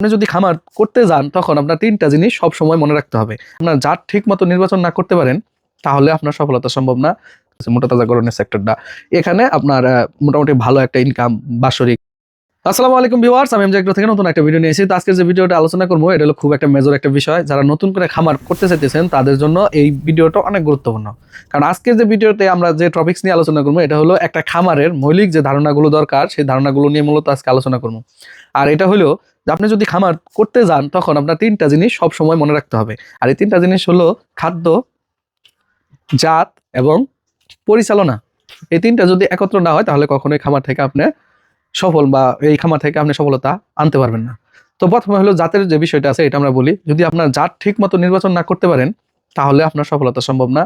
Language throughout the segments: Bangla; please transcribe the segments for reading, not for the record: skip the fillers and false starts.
আপনি যদি খামার করতে যান তখন আপনার তিনটা জিনিস সব সময় মনে রাখতে হবে। আপনার জাত ঠিক মতো নির্বাচন না করতে পারেন তাহলে আপনার সফলতা সম্ভব না। মোটা তাজাকরণের সেক্টরটা এখানে আপনার মোটামুটি ভালো একটা ইনকাম বাৎসরিক। আসসালামু আলাইকুম ভিউয়ার্স, আমি এমজে এগ্রো থেকে নতুন একটা ভিডিও নিয়ে এসেছি। তো আজকের যে ভিডিওটা আলোচনা করবো এটা হলো খুব একটা মেজর একটা বিষয়। যারা নতুন করে খামার করতে চাইতেছেন তাদের জন্য এই ভিডিওটা অনেক গুরুত্বপূর্ণ। কারণ আজকের যে ভিডিওতে আমরা যে টপিকস নিয়ে আলোচনা করবো এটা হলো একটা খামারের মৌলিক যে ধারণাগুলো দরকার সেই ধারণাগুলো নিয়ে মূলত আজকে আলোচনা করবো। আর এটা হলো যে আপনি যদি খামার করতে যান তখন আপনার তিনটা জিনিস সব সময় মনে রাখতে হবে। আর এই তিনটা জিনিস হলো খাদ্য, জাত এবং পরিচালনা। এই তিনটা যদি একত্র না হয় তাহলে কখনোই খামার থেকে আপনি সফল বা এই খামার থেকে আপনি সফলতা আনতে পারবেন না। তো প্রথমে হলো জাতের যে বিষয়টা আছে এটা আমরা বলি। যদি আপনার জাত ঠিক মতো নির্বাচন না করতে পারেন তাহলে আপনার সফলতা সম্ভব না।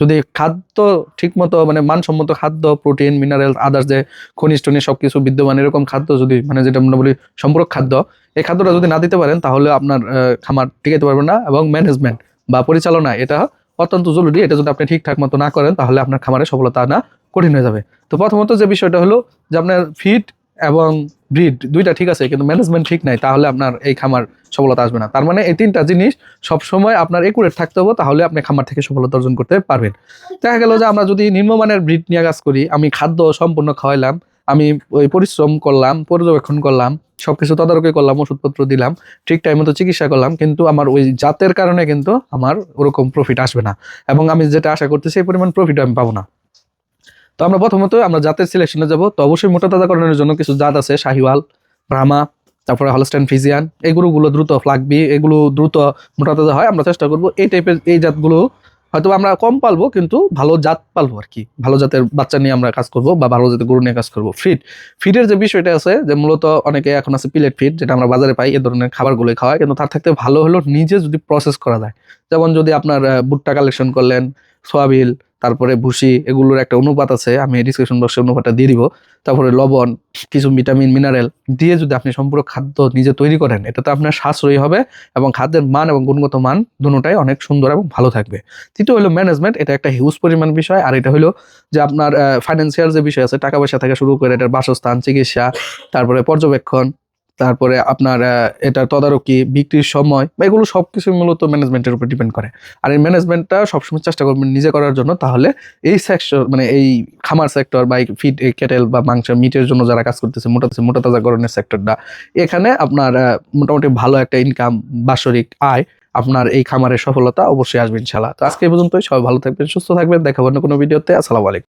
যদি খাদ্য ঠিক মতো মানে মানসম্মত খাদ্য, প্রোটিন, মিনারেল, আদার্স যে খনিজ টনিজ সবকিছু বিদ্যমান এরকম খাদ্য যদি মানে যেটা আমরা বলি সম্পূরক খাদ্য, এই খাদ্যটা যদি না দিতে পারেন তাহলে আপনার খামার টিকাতে পারবেন না। এবং ম্যানেজমেন্ট বা পরিচালনা এটা অত্যন্ত জরুরি। এটা যদি আপনি ঠিকঠাক মতো না করেন তাহলে আপনার খামারে সফলতা আনা কঠিন হয়ে যাবে। তো প্রথমত যে বিষয়টা হলো যে আপনার ফিড এবং ব্রিড দুইটা ঠিক আছে কিন্তু ম্যানেজমেন্ট ঠিক নাই তাহলে আপনার এই খামার সফলতা আসবে না। তার মানে এই তিনটা জিনিস সবসময় আপনার একুরেট থাকতে হবে, তাহলে আপনি খামার থেকে সফলতা অর্জন করতে পারবেন। দেখা গেল যে আমরা যদি নিম্নমানের ব্রিড নিয়ে কাজ করি, আমি খাদ্য সম্পূর্ণ খাওয়াইলাম, আমি ওই পরিশ্রম করলাম, পর্যবেক্ষণ করলাম, সবকিছু তদারকি করলাম, ওষুধপত্র দিলাম, ঠিক টাইম মতো চিকিৎসা করলাম, কিন্তু আমার ওই জাতের কারণে কিন্তু আমার ওরকম প্রফিট আসবে না এবং আমি যেটা আশা করতেছি সেই পরিমাণ প্রফিট আমি পাবো না। তো আমরা প্রথমত আমরা জাতের সিলেকশনে যাব। তো অবশ্যই মোটা তাজাকরণের জন্য কিছু জাত আছে, শাহিওয়াল, ব্রাহ্মা, তারপরে হলস্টাইন ফ্রিজিয়ান। এগুলো দ্রুত ফ্লাগবি, এগুলো দ্রুত মোটা তাজা হয়। আমরা চেষ্টা করব এই টাইপের এই জাতগুলো হয়তো আমরা কম পালবো কিন্তু ভালো জাত পালবো আর কি। ভালো জাতের বাচ্চা নিয়ে আমরা কাজ করব বা ভালো জাতের গরু নিয়ে কাজ করব। ফিডের যে বিষয়টা আছে যে মূলত অনেকে এখন আছে পিলেট ফিড, যেটা আমরা বাজারে পাই, এ ধরনের খাবারগুলো খাওয়ায়, কিন্তু তার থাকতে ভালো হলো নিজে যদি প্রসেস করা যায়। যেমন যদি আপনার ভুট্টা কালেকশন করলেন, সোয়াবিন, তারপরে ভুসি, এগুলোর একটা অনুপাত আছে, আমি ডিসক্রিপশন বক্সে অনুপাতটা দিয়ে দিব। তারপরে লবণ, কিছু ভিটামিন, মিনারেল দিয়ে যদি আপনি সম্পূর্ণ খাদ্য নিজে তৈরি করেন এটাতে আপনার সাশ্রয়ী হবে এবং খাদ্যের মান এবং গুণগত মান দুটোটাই অনেক সুন্দর এবং ভালো থাকবে। তৃতীয় হলো ম্যানেজমেন্ট, এটা একটা হিউজ পরিমাণ বিষয়। আর এটা হলো যে আপনার ফাইন্যান্সিয়াল যে বিষয় আছে, টাকা পয়সা থেকে শুরু করে এটার বাসস্থান, চিকিৎসা, তারপরে পর্যবেক্ষণ, তারপরে আপনার এটা তদারকি, বিক্রির সময়, বা এগুলো সবকিছু মূলত ম্যানেজমেন্টের উপর ডিপেন্ড করে। আর এই ম্যানেজমেন্টটা সবসময় চেষ্টা করবেন নিজে করার জন্য। তাহলে এই সেক্টর মানে এই খামার সেক্টর বা ফিড, ক্যাটেল বা মাংস মিটের জন্য যারা কাজ করতেছে মোটা তাজাকরণের সেক্টরটা, এখানে আপনার মোটামুটি ভালো একটা ইনকাম বাৎসরিক আয় আপনার এই খামারের সফলতা অবশ্যই আসবে ইনশাআল্লাহ। তো আজকে এই পর্যন্তই। সবাই ভালো থাকবেন, সুস্থ থাকবেন। দেখা হবে অন্য কোনো ভিডিওতে। আসসালামু আলাইকুম।